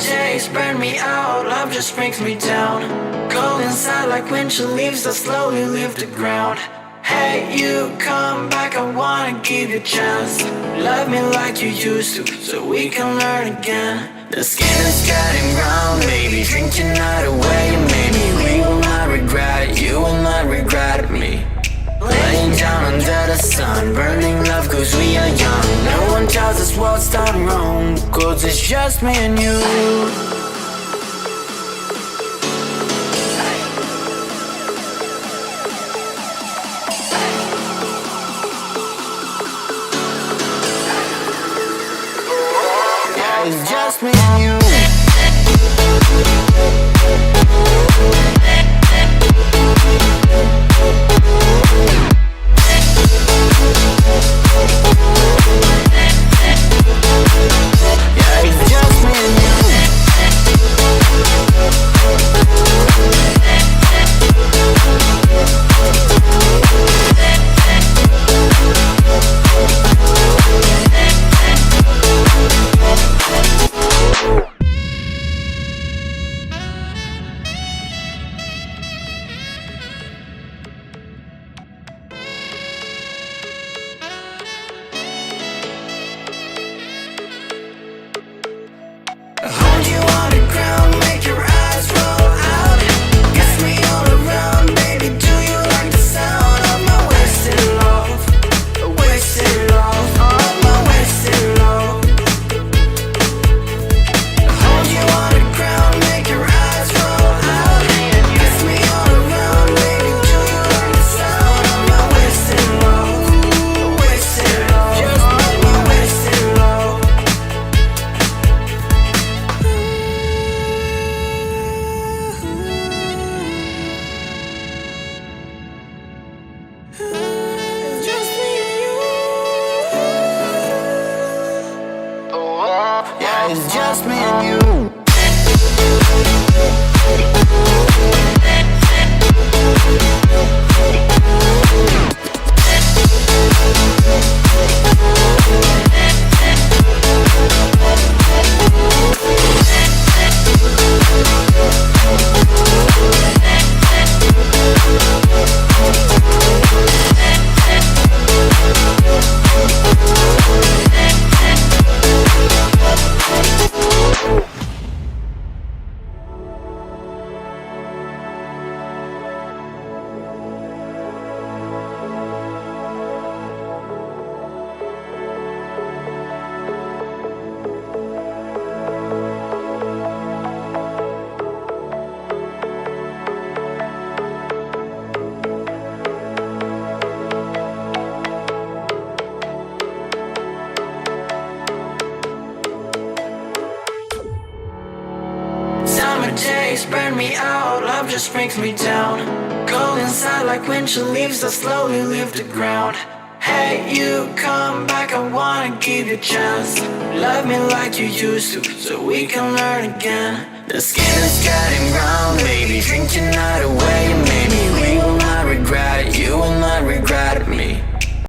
days burn me out, love just brings me down. Cold inside like windshield leaves that slowly leave the ground. Hey, you come back, I wanna give you a chance. Love me like you used to, so we can learn again. The skin is getting brown, baby, drink your night away. Maybe we will not regret it, you will not regret me. Laying down under the sun, burning love cause we are young. No one tells us what's done wrong, cause it's just me and you. It's just me and you. Yeah, it's just me and you. Hold you on the ground, make your eyes roll out. Kiss me all around, baby, do you like the sound of my wasted love? Wasted love, of my wasted love. Hold you on the ground, make your eyes roll out. Kiss me all around, baby, do you like the sound of my wasted love? Wasted love, just my wasted love. It's just me and you. Yeah, it's just me and you. Summer days burn me out, love just brings me down. Cold inside like windshield leaves that slowly leave the ground. Hey, you come back, I wanna give you a chance. Love me like you used to, so we can learn again. The skin is getting brown, baby, drink your night away.